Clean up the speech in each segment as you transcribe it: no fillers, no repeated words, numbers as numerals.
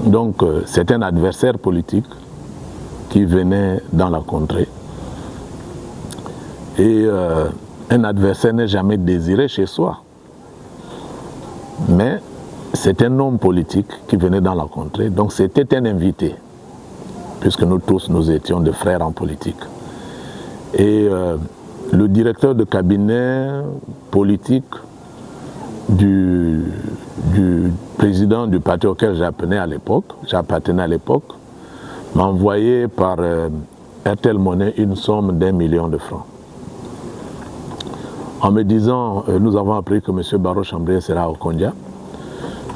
Donc c'est un adversaire politique qui venait dans la contrée. Et un adversaire n'est jamais désiré chez soi. Mais c'est un homme politique qui venait dans la contrée, donc c'était un invité, puisque nous tous, nous étions des frères en politique. Et le directeur de cabinet politique du président du parti auquel j'appartenais à l'époque, m'a envoyé par Airtel Money une somme d'1 million de francs. En me disant, nous avons appris que M. Barreau Chambrier sera au Kondia.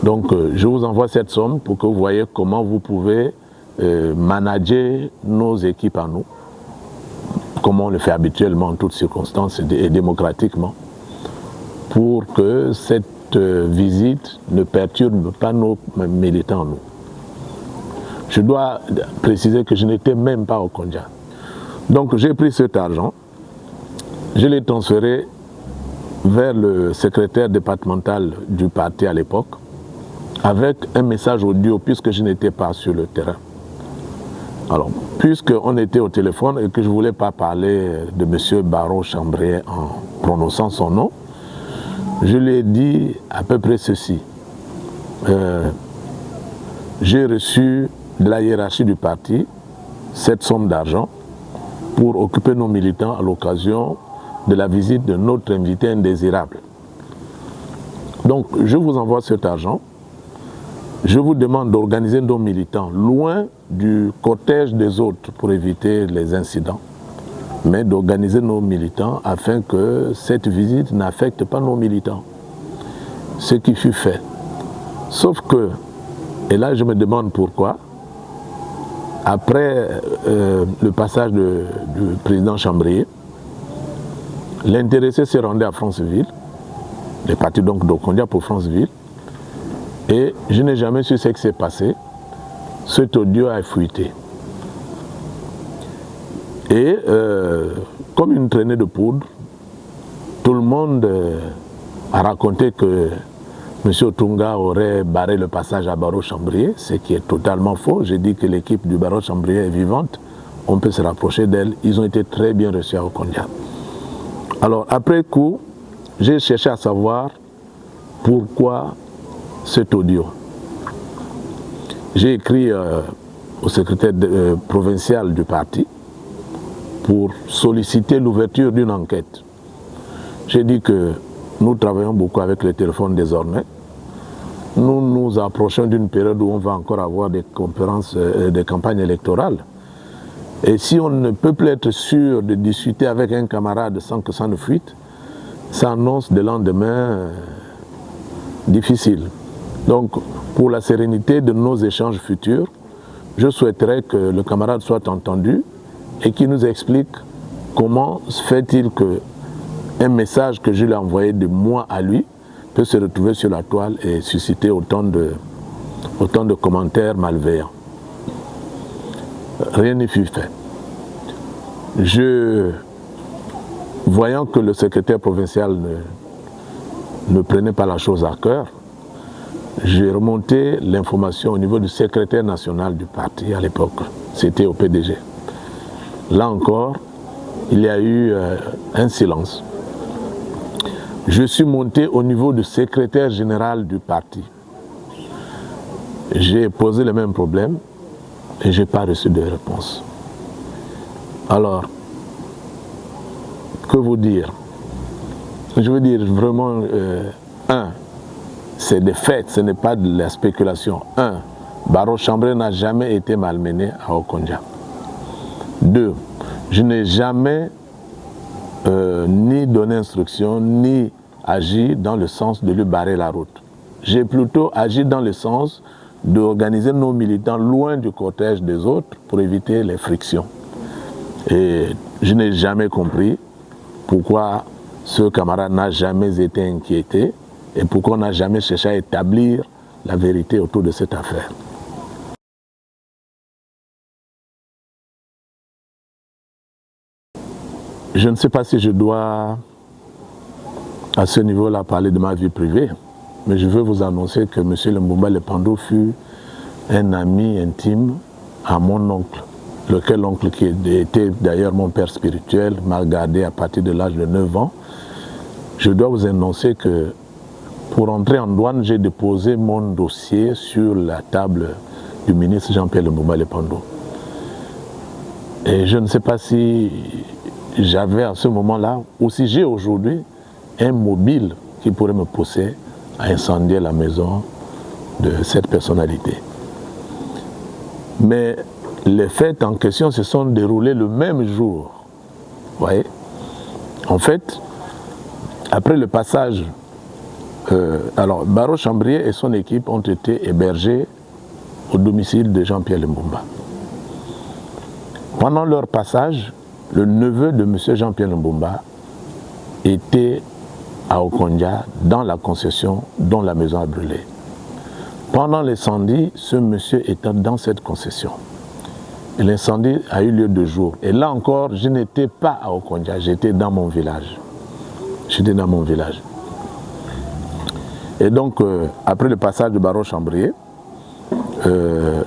Donc je vous envoie cette somme pour que vous voyez comment vous pouvez manager nos équipes à nous, comme on le fait habituellement en toutes circonstances et démocratiquement, pour que cette visite ne perturbe pas nos militants, nous. Je dois préciser que je n'étais même pas au Kondia. Donc j'ai pris cet argent, je l'ai transféré vers le secrétaire départemental du parti à l'époque, avec un message audio, puisque je n'étais pas sur le terrain. Alors, puisqu'on était au téléphone et que je ne voulais pas parler de M. Barreau Chambrier en prononçant son nom, je lui ai dit à peu près ceci. J'ai reçu de la hiérarchie du parti cette somme d'argent pour occuper nos militants à l'occasion de la visite de notre invité indésirable. Donc, je vous envoie cet argent. Je vous demande d'organiser nos militants loin du cortège des autres pour éviter les incidents, mais d'organiser nos militants afin que cette visite n'affecte pas nos militants. Ce qui fut fait. Sauf que, et là je me demande pourquoi, après le passage du président Chambrier, l'intéressé s'est rendu à Franceville, les partis donc d'Okondia pour Franceville, et je n'ai jamais su ce qui s'est passé. Cet audio a fuité. Et comme une traînée de poudre, tout le monde a raconté que M. Otunga aurait barré le passage à Barreau Chambrier, ce qui est totalement faux. J'ai dit que l'équipe du Barreau Chambrier est vivante, on peut se rapprocher d'elle. Ils ont été très bien reçus à Okondia. Alors après coup, j'ai cherché à savoir pourquoi cet audio. J'ai écrit au secrétaire provincial du parti pour solliciter l'ouverture d'une enquête. J'ai dit que nous travaillons beaucoup avec le téléphone désormais. Nous nous approchons d'une période où on va encore avoir des conférences, des campagnes électorales. Et si on ne peut plus être sûr de discuter avec un camarade sans que ça ne fuite, ça annonce des lendemains difficiles. Donc, pour la sérénité de nos échanges futurs, je souhaiterais que le camarade soit entendu et qu'il nous explique comment se fait-il qu'un message que je lui ai envoyé de moi à lui peut se retrouver sur la toile et susciter autant de commentaires malveillants. Rien n'y fut fait. Voyant que le secrétaire provincial ne prenait pas la chose à cœur, j'ai remonté l'information au niveau du secrétaire national du parti à l'époque, c'était au PDG. Là encore, il y a eu un silence. Je suis monté au niveau du secrétaire général du parti. J'ai posé le même problème et je n'ai pas reçu de réponse. Alors, que vous dire? Je veux dire vraiment, c'est des faits, ce n'est pas de la spéculation. Barreau Chambrier n'a jamais été malmené à Okondia. 2, je n'ai jamais ni donné instruction, ni agi dans le sens de lui barrer la route. J'ai plutôt agi dans le sens d'organiser nos militants loin du cortège des autres pour éviter les frictions. Et je n'ai jamais compris pourquoi ce camarade n'a jamais été inquiété et pourquoi on n'a jamais cherché à établir la vérité autour de cette affaire. Je ne sais pas si je dois, à ce niveau-là, parler de ma vie privée. mais je veux vous annoncer que M. Lumbumba Lepando fut un ami intime à mon oncle, lequel oncle qui était d'ailleurs mon père spirituel, m'a gardé à partir de l'âge de 9 ans. Je dois vous annoncer que pour entrer en douane, j'ai déposé mon dossier sur la table du ministre Jean-Pierre Lumbumba Lepando. Et je ne sais pas si j'avais à ce moment-là, ou si j'ai aujourd'hui un mobile qui pourrait me pousser à incendier la maison de cette personnalité. Mais les faits en question se sont déroulés le même jour. Vous voyez? En fait, après le passage, alors Baro Chambrier et son équipe ont été hébergés au domicile de Jean-Pierre Lumbumba. Pendant leur passage, le neveu de M. Jean-Pierre Lumbumba était à Okondia, dans la concession dont la maison a brûlé. Pendant l'incendie, ce monsieur était dans cette concession. Et l'incendie a eu lieu 2 jours. Et là encore, je n'étais pas à Okondia, j'étais dans mon village. J'étais dans mon village. Et donc, après le passage de Baro Chambrier,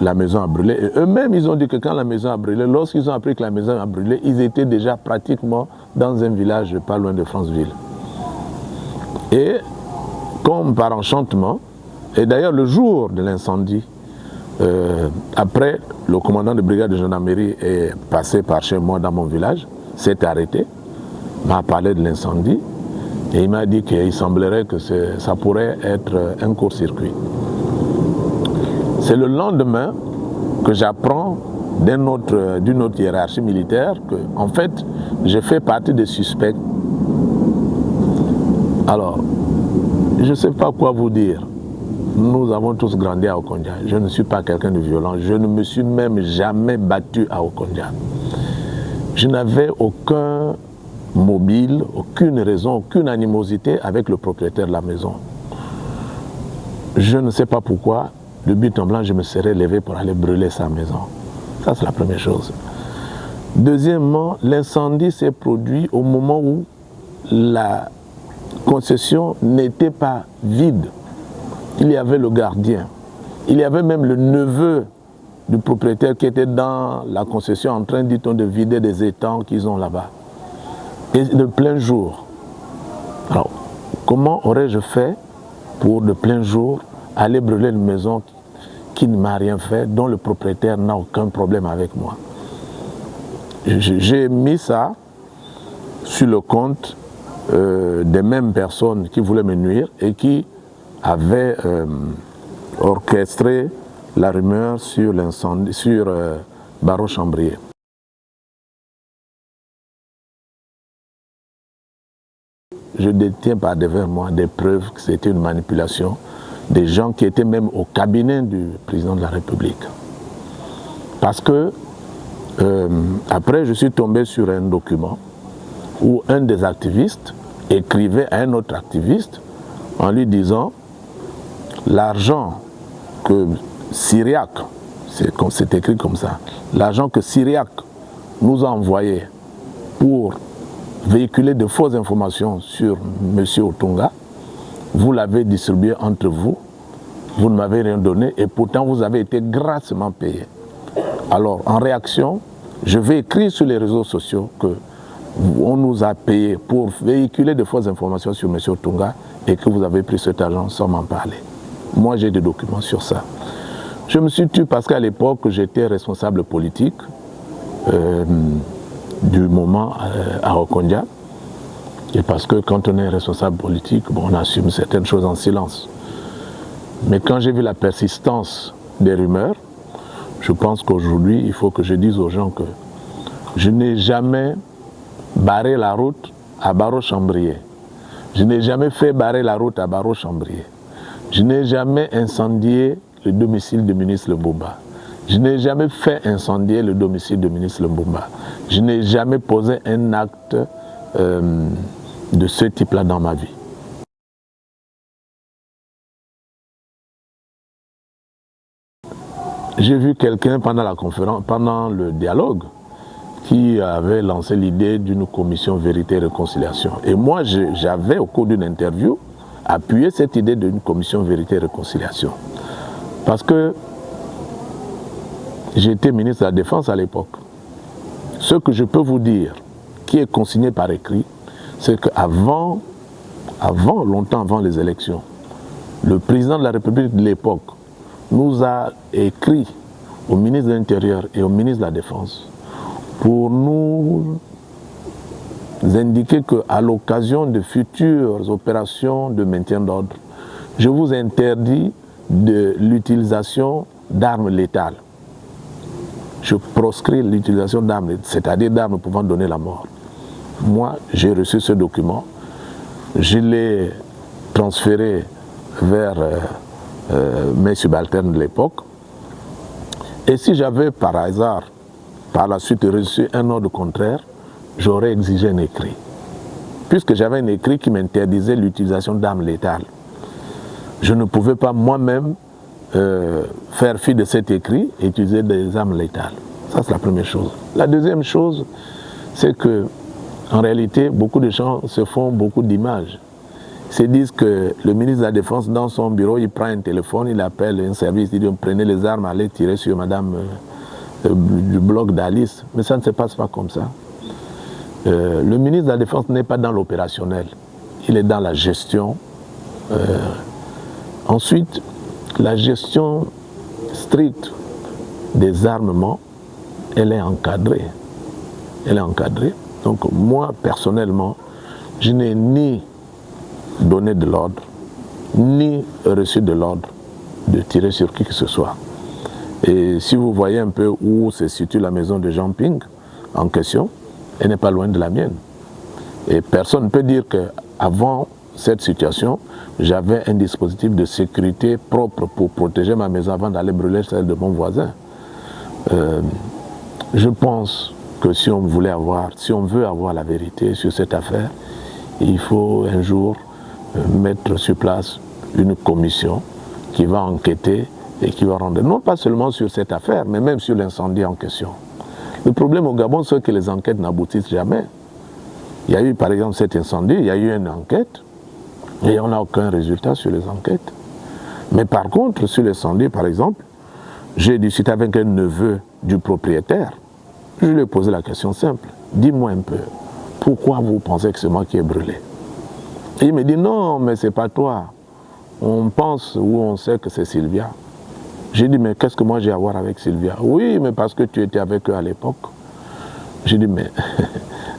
la maison a brûlé. Et eux-mêmes, ils ont dit que quand la maison a brûlé, lorsqu'ils ont appris que la maison a brûlé, ils étaient déjà pratiquement dans un village pas loin de Franceville. Et comme par enchantement, et d'ailleurs le jour de l'incendie, après le commandant de brigade de gendarmerie est passé par chez moi dans mon village, s'est arrêté, m'a parlé de l'incendie et il m'a dit qu'il semblerait que ça pourrait être un court-circuit. C'est le lendemain que j'apprends d'une autre hiérarchie militaire que, en fait, j'ai fait partie des suspects. Alors, je ne sais pas quoi vous dire. Nous avons tous grandi à Okondia. Je ne suis pas quelqu'un de violent. Je ne me suis même jamais battu à Okondia. Je n'avais aucun mobile, aucune raison, aucune animosité avec le propriétaire de la maison. Je ne sais pas pourquoi, de but en blanc, je me serais levé pour aller brûler sa maison. Ça, c'est la première chose. Deuxièmement, l'incendie s'est produit au moment où la concession n'était pas vide. Il y avait le gardien. Il y avait même le neveu du propriétaire qui était dans la concession en train, dit-on, de vider des étangs qu'ils ont là-bas. Et de plein jour. Alors, comment aurais-je fait pour de plein jour aller brûler une maison qui ne m'a rien fait, dont le propriétaire n'a aucun problème avec moi? J'ai mis ça sur le compte des mêmes personnes qui voulaient me nuire et qui avaient orchestré la rumeur sur l'incendie, sur Baro Chambrier. Je détiens par devers moi des preuves que c'était une manipulation des gens qui étaient même au cabinet du président de la République. Parce que après, je suis tombé sur un document où un des activistes écrivait à un autre activiste en lui disant l'argent que Syriac, c'est écrit comme ça, l'argent que Syriac nous a envoyé pour véhiculer de fausses informations sur M. Otunga, vous l'avez distribué entre vous, vous ne m'avez rien donné et pourtant vous avez été grassement payé. Alors en réaction, je vais écrire sur les réseaux sociaux qu'on nous a payé pour véhiculer de fausses informations sur M. Otunga et que vous avez pris cet argent sans m'en parler. Moi j'ai des documents sur ça. Je me suis tué parce qu'à l'époque j'étais responsable politique du moment à Okondia. Et parce que quand on est responsable politique, bon, on assume certaines choses en silence. Mais quand j'ai vu la persistance des rumeurs, je pense qu'aujourd'hui, il faut que je dise aux gens que je n'ai jamais barré la route à Baro Chambrier. Je n'ai jamais fait barrer la route à Baro Chambrier. Je n'ai jamais incendié le domicile du ministre Lumbumba. Je n'ai jamais fait incendier le domicile du ministre Lumbumba. Je n'ai jamais posé un acte de ce type-là dans ma vie. J'ai vu quelqu'un pendant la conférence, pendant le dialogue, qui avait lancé l'idée d'une commission vérité et réconciliation. Et moi, j'avais au cours d'une interview appuyer cette idée d'une commission vérité et réconciliation. Parce que j'étais ministre de la Défense à l'époque. Ce que je peux vous dire, qui est consigné par écrit, c'est qu'avant, longtemps avant les élections, le président de la République de l'époque nous a écrit au ministre de l'Intérieur et au ministre de la Défense pour nous indiquer qu'à l'occasion de futures opérations de maintien d'ordre, je vous interdis de l'utilisation d'armes létales. Je proscris l'utilisation d'armes, c'est-à-dire d'armes pouvant donner la mort. Moi, j'ai reçu ce document, je l'ai transféré vers mes subalternes de l'époque. Et si j'avais par hasard, par la suite reçu un ordre contraire, j'aurais exigé un écrit. Puisque j'avais un écrit qui m'interdisait l'utilisation d'armes létales. Je ne pouvais pas moi-même faire fi de cet écrit et utiliser des armes létales. Ça, c'est la première chose. La deuxième chose, c'est que, en réalité, beaucoup de gens se font beaucoup d'images. Ils se disent que le ministre de la Défense, dans son bureau, il prend un téléphone, il appelle un service, il dit prenez les armes, allez tirer sur madame du bloc d'Alice. Mais ça ne se passe pas comme ça. Le ministre de la Défense n'est pas dans l'opérationnel, il est dans la gestion. Ensuite, la gestion stricte des armements, elle est encadrée. Elle est encadrée. Donc moi, personnellement, je n'ai ni donné de l'ordre, ni reçu de l'ordre de tirer sur qui que ce soit. Et si vous voyez un peu où se situe la maison de Jean Ping en question, elle n'est pas loin de la mienne. Et personne ne peut dire qu'avant cette situation, j'avais un dispositif de sécurité propre pour protéger ma maison avant d'aller brûler celle de mon voisin. Je pense que si on veut avoir la vérité sur cette affaire, il faut un jour mettre sur place une commission qui va enquêter et qui va rendre, non pas seulement sur cette affaire, mais même sur l'incendie en question. Le problème au Gabon, c'est que les enquêtes n'aboutissent jamais. Il y a eu par exemple cet incendie, il y a eu une enquête, et on n'a aucun résultat sur les enquêtes. Mais par contre, sur l'incendie, par exemple, j'ai discuté avec un neveu du propriétaire. Je lui ai posé la question simple. Dis-moi un peu, pourquoi vous pensez que c'est moi qui ai brûlé? Et il me dit, non, mais c'est pas toi. On pense ou on sait que c'est Sylvia. J'ai dit, mais qu'est-ce que moi j'ai à voir avec Sylvia? Oui, mais parce que tu étais avec eux à l'époque. J'ai dit, mais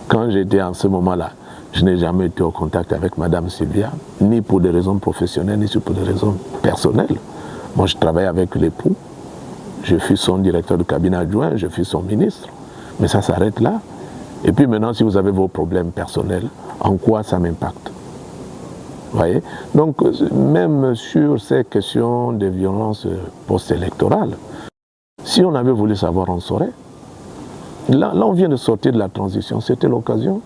quand j'étais en ce moment-là, je n'ai jamais été au contact avec Madame Sylvia, ni pour des raisons professionnelles, ni pour des raisons personnelles. Moi, je travaille avec l'époux, je suis son directeur de cabinet adjoint, je suis son ministre, mais ça s'arrête là. Et puis maintenant, si vous avez vos problèmes personnels, en quoi ça m'impacte? Voyez? Donc, même sur ces questions de violence post-électorale, si on avait voulu savoir, on saurait. Là, on vient de sortir de la transition, c'était l'occasion.